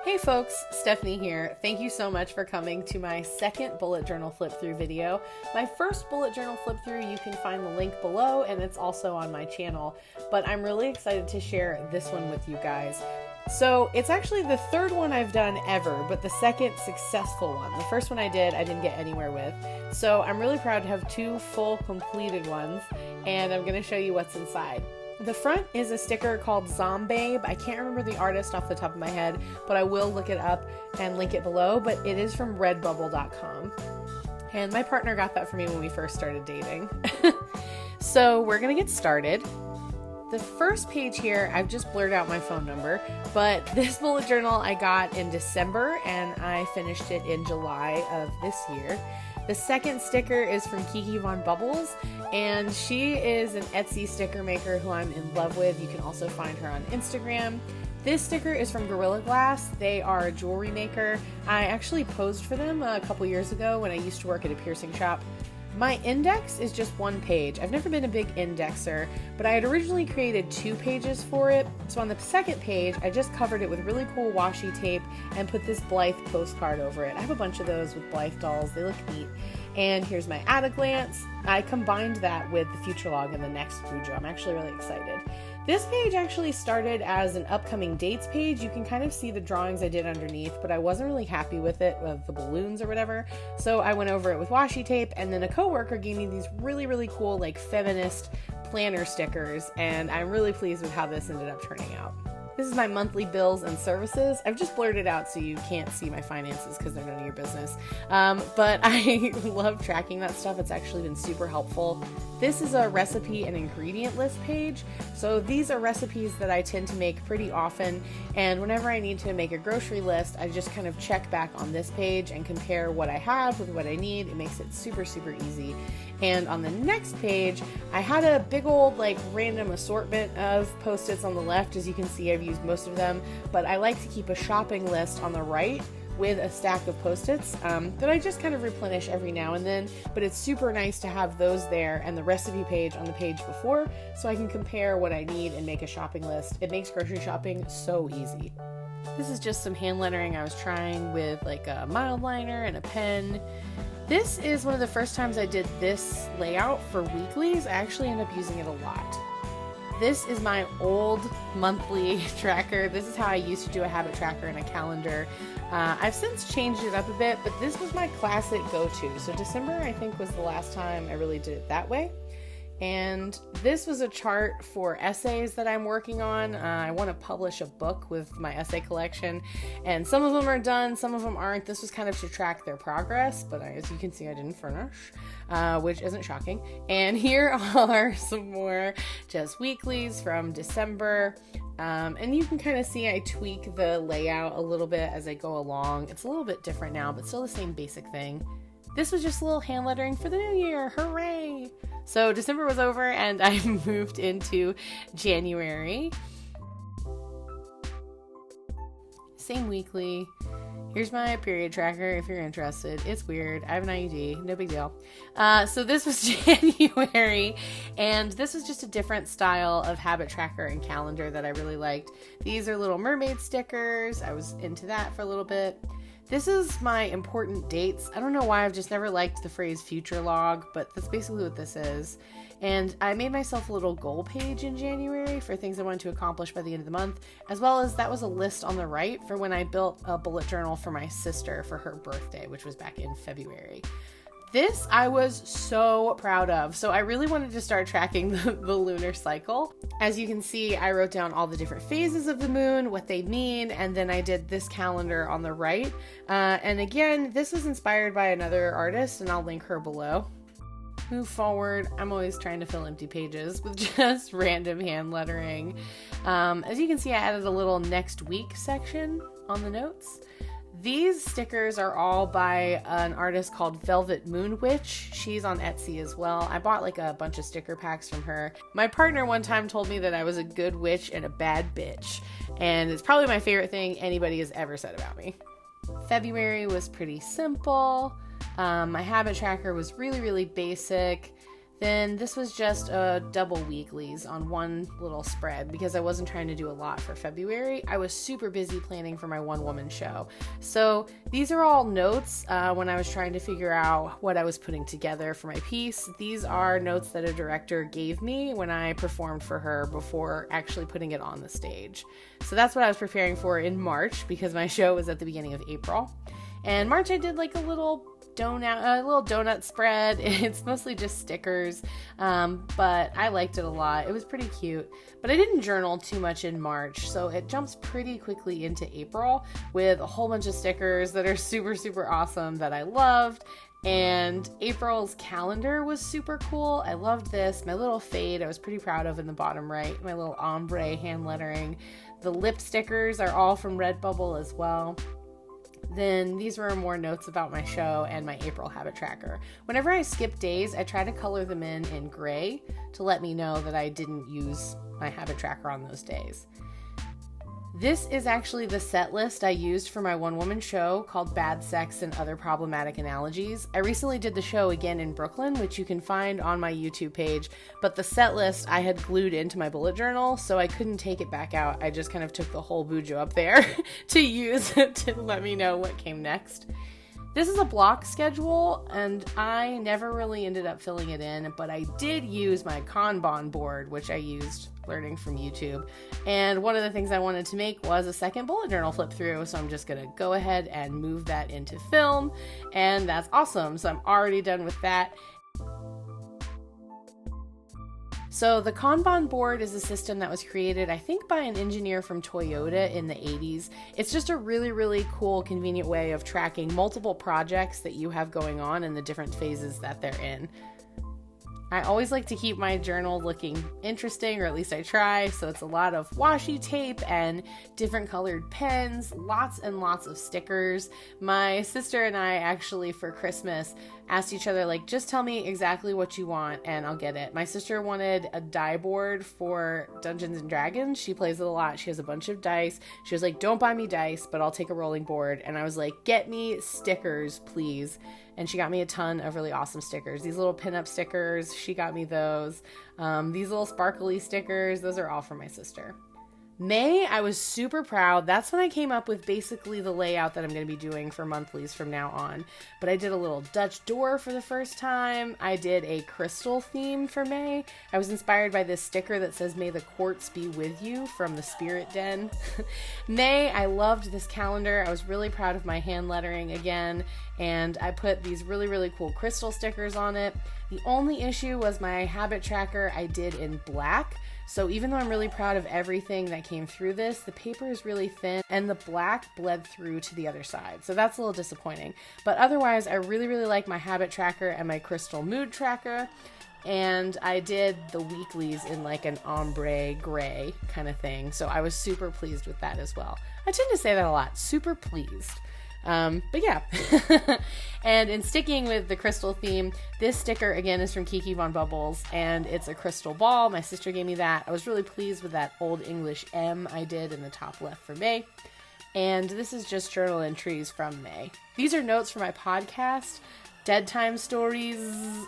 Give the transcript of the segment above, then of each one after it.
Hey folks, Stephanie here. Thank you so much for coming to my second bullet journal flip through video. My first bullet journal flip through, you can find the link below and it's also on my channel, but I'm really excited to share this one with you guys. So it's actually the third one I've done ever, but the second successful one. The first one I didn't get anywhere with. So I'm really proud to have two full completed ones, and I'm going to show you what's inside. The front is a sticker called Zombabe. I can't remember the artist off the top of my head, but I will look it up and link it below, but it is from redbubble.com. And my partner got that for me when we first started dating. So we're going to get started. The first page here, I've just blurred out my phone number, but this bullet journal I got in December and I finished it in July of this year. The second sticker is from Kiki Von Bubbles, and she is an Etsy sticker maker who I'm in love with. You can also find her on Instagram. This sticker is from Gorilla Glass. They are a jewelry maker. I actually posed for them a couple years ago when I used to work at a piercing shop. My index is just one page. I've never been a big indexer, but I had originally created 2 pages for it. So on the second page, I just covered it with really cool washi tape and put this Blythe postcard over it. I have a bunch of those with Blythe dolls. They look neat. And here's my at a glance. I combined that with the future log in the next bujo. I'm actually really excited. This page actually started as an upcoming dates page. You can kind of see the drawings I did underneath, but I wasn't really happy with it, with the balloons or whatever. So I went over it with washi tape, and then a coworker gave me these really cool like feminist planner stickers, and I'm really pleased with how this ended up turning out. This is my monthly bills and services. I've just blurred it out so you can't see my finances because they're none of your business. But I love tracking that stuff. It's actually been super helpful. This is a recipe and ingredient list page. So these are recipes that I tend to make pretty often. And whenever I need to make a grocery list, I just kind of check back on this page and compare what I have with what I need. It makes it super easy. And on the next page, I had a big old like random assortment of Post-its on the left. As you can see, I've used most of them, but I like to keep a shopping list on the right with a stack of Post-its that I just kind of replenish every now and then, but it's super nice to have those there and the recipe page on the page before so I can compare what I need and make a shopping list. It makes grocery shopping so easy. This is just some hand lettering I was trying with like a mild liner and a pen. This is one of the first times I did this layout for weeklies. I actually end up using it a lot. This is my old monthly tracker. This is how I used to do a habit tracker and a calendar. I've since changed it up a bit, but this was my classic go-to. So December, I think, was the last time I really did it that way. And this was a chart for essays that I'm working on. I want to publish a book with my essay collection, and some of them are done, some of them aren't. This was kind of to track their progress, but as you can see, I didn't furnish, which isn't shocking. And here are some more just weeklies from December. And you can kind of see I tweak the layout a little bit as I go along. It's a little bit different now, but still the same basic thing. This was just a little hand lettering for the new year. Hooray! So December was over and I moved into January. Same weekly. Here's my period tracker if you're interested. It's weird. I have an IUD. No big deal. So this was January, and this was just a different style of habit tracker and calendar that I really liked. These are little mermaid stickers. I was into that for a little bit. This is my important dates. I don't know why, I've just never liked the phrase future log, but that's basically what this is. And I made myself a little goal page in January for things I wanted to accomplish by the end of the month, as well as that was a list on the right for when I built a bullet journal for my sister for her birthday, which was back in February. This I was so proud of. So I really wanted to start tracking the lunar cycle. As you can see, I wrote down all the different phases of the moon, what they mean, and then I did this calendar on the right. And again, this was inspired by another artist, and I'll link her below. Move forward. I'm always trying to fill empty pages with just random hand lettering. As you can see, I added a little next week section on the notes. These stickers are all by an artist called Velvet Moon Witch. She's on Etsy as well. I bought like a bunch of sticker packs from her. My partner one time told me that I was a good witch and a bad bitch, and it's probably my favorite thing anybody has ever said about me. February was pretty simple. My habit tracker was really basic. Then this was just a double weeklies on one little spread because I wasn't trying to do a lot for February. I was super busy planning for my one-woman show. So these are all notes when I was trying to figure out what I was putting together for my piece. These are notes that a director gave me when I performed for her before actually putting it on the stage. So that's what I was preparing for in March because my show was at the beginning of April. And March I did like a little donut spread. It's mostly just stickers, but I liked it a lot. It was pretty cute, but I didn't journal too much in March, so it jumps pretty quickly into April with a whole bunch of stickers that are super, super awesome that I loved. And April's calendar was super cool. I loved this. My little fade I was pretty proud of in the bottom right. My little ombre hand lettering. The lip stickers are all from Redbubble as well. Then these were more notes about my show and my April habit tracker. Whenever I skip days, I try to color them in gray to let me know that I didn't use my habit tracker on those days. This is actually the set list I used for my one-woman show called Bad Sex and Other Problematic Analogies. I recently did the show again in Brooklyn, which you can find on my YouTube page, but the set list I had glued into my bullet journal, so I couldn't take it back out. I just kind of took the whole bujo up there to use to let me know what came next. This is a block schedule, and I never really ended up filling it in, but I did use my Kanban board, which I used learning from YouTube. And one of the things I wanted to make was a second bullet journal flip through, so I'm just going to go ahead and move that into film, and that's awesome. So I'm already done with that. So the Kanban board is a system that was created, I think, by an engineer from Toyota in the 80s. It's just a really, really cool, convenient way of tracking multiple projects that you have going on and the different phases that they're in. I always like to keep my journal looking interesting, or at least I try, so it's a lot of washi tape and different colored pens, lots and lots of stickers. My sister and I actually, for Christmas, asked each other, like, just tell me exactly what you want and I'll get it. My sister wanted a die board for Dungeons and Dragons. She plays it a lot. She has a bunch of dice. She was like, don't buy me dice, but I'll take a rolling board. And I was like, get me stickers, please. And she got me a ton of really awesome stickers. These little pinup stickers, she got me those. These little sparkly stickers, those are all from my sister. May, I was super proud. That's when I came up with basically the layout that I'm going to be doing for monthlies from now on. But I did a little Dutch door for the first time. I did a crystal theme for May. I was inspired by this sticker that says, "May the quartz be with you," from the Spirit Den. May, I loved this calendar. I was really proud of my hand lettering again. And I put these really, really cool crystal stickers on it. The only issue was my habit tracker I did in black. So even though I'm really proud of everything that came through this, the paper is really thin and the black bled through to the other side. So that's a little disappointing. But otherwise, I really, really like my habit tracker and my crystal mood tracker. And I did the weeklies in like an ombre gray kind of thing. So I was super pleased with that as well. I tend to say that a lot, super pleased. But yeah, and in sticking with the crystal theme, this sticker again is from Kiki Von Bubbles, and it's a crystal ball. My sister gave me that. I was really pleased with that Old English M I did in the top left for May. And this is just journal entries from May. These are notes for my podcast, Dead Time Stories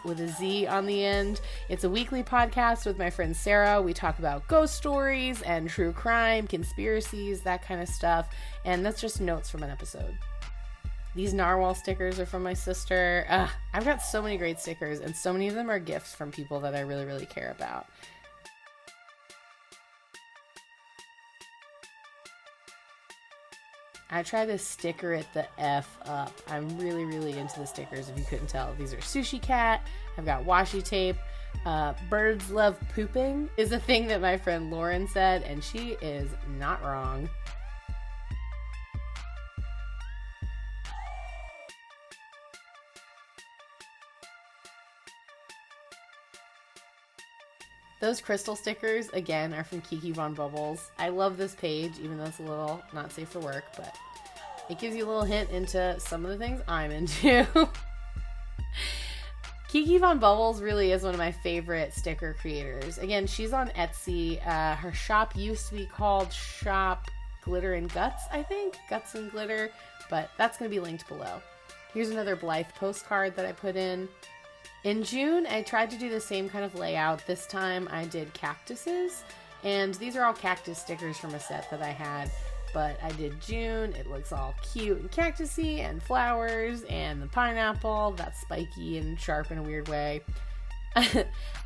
with a Z on the end. It's a weekly podcast with my friend Sarah. We talk about ghost stories and true crime, conspiracies, that kind of stuff. And that's just notes from an episode. These narwhal stickers are from my sister. I've got so many great stickers, and so many of them are gifts from people that I really, really care about. I try to sticker it the F up. I'm really, really into the stickers, if you couldn't tell. These are Sushi Cat. I've got washi tape. Birds love pooping is a thing that my friend Lauren said, and she is not wrong. Those crystal stickers, again, are from Kiki Von Bubbles. I love this page, even though it's a little not safe for work, but it gives you a little hint into some of the things I'm into. Kiki Von Bubbles really is one of my favorite sticker creators. Again, she's on Etsy. Her shop used to be called Shop Glitter and Guts, I think. Guts and Glitter, but that's going to be linked below. Here's another Blythe postcard that I put in. In June, I tried to do the same kind of layout. This time I did cactuses, and these are all cactus stickers from a set that I had. But I did June. It looks all cute and cactusy, and flowers, and the pineapple that's spiky and sharp in a weird way.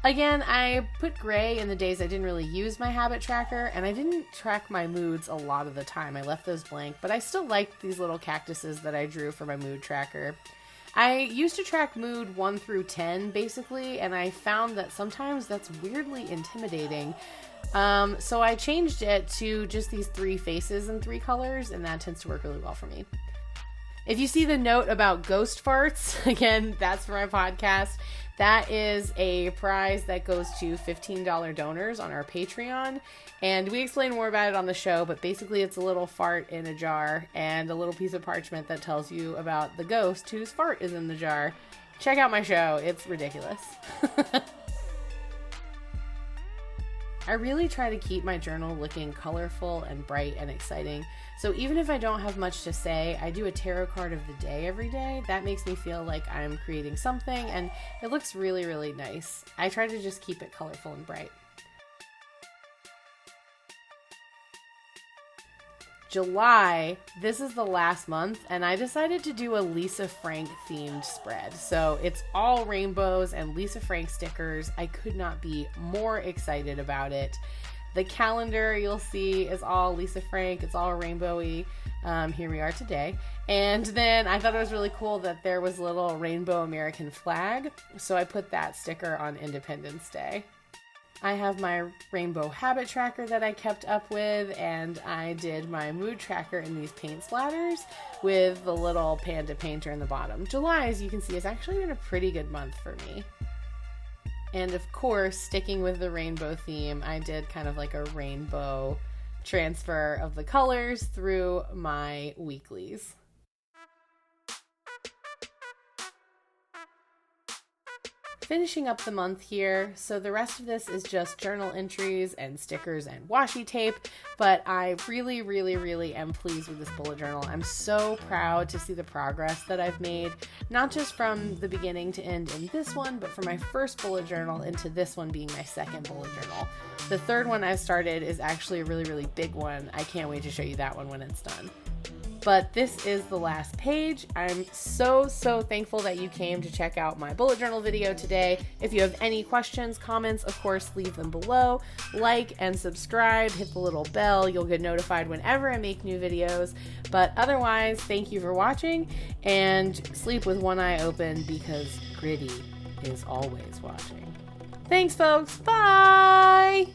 Again, I put gray in the days I didn't really use my habit tracker, and I didn't track my moods a lot of the time. I left those blank, but I still liked these little cactuses that I drew for my mood tracker. I used to track mood 1 through 10, basically, and I found that sometimes that's weirdly intimidating. So I changed it to just these 3 faces and 3 colors, and that tends to work really well for me. If you see the note about ghost farts, again, that's for my podcast. That is a prize that goes to $15 donors on our Patreon. And we explain more about it on the show, but basically it's a little fart in a jar and a little piece of parchment that tells you about the ghost whose fart is in the jar. Check out my show. It's ridiculous. I really try to keep my journal looking colorful and bright and exciting. So even if I don't have much to say, I do a tarot card of the day every day. That makes me feel like I'm creating something, and it looks really, really nice. I try to just keep it colorful and bright. July, this is the last month, and I decided to do a Lisa Frank themed spread. So it's all rainbows and Lisa Frank stickers. I could not be more excited about it. The calendar you'll see is all Lisa Frank. It's all rainbowy. Here we are today. And then I thought it was really cool that there was a little rainbow American flag. So I put that sticker on Independence Day. I have my rainbow habit tracker that I kept up with, and I did my mood tracker in these paint splatters with the little panda painter in the bottom. July, as you can see, has actually been a pretty good month for me. And of course, sticking with the rainbow theme, I did kind of like a rainbow transfer of the colors through my weeklies. Finishing up the month here, so the rest of this is just journal entries and stickers and washi tape, but I really, really, really am pleased with this bullet journal. I'm so proud to see the progress that I've made, not just from the beginning to end in this one, but from my first bullet journal into this one being my second bullet journal. The third one I've started is actually a really, really big one. I can't wait to show you that one when it's done. But this is the last page. I'm so thankful that you came to check out my bullet journal video today. If you have any questions, comments, of course, leave them below. Like and subscribe, hit the little bell. You'll get notified whenever I make new videos. But otherwise, thank you for watching, and sleep with one eye open because Gritty is always watching. Thanks, folks. Bye!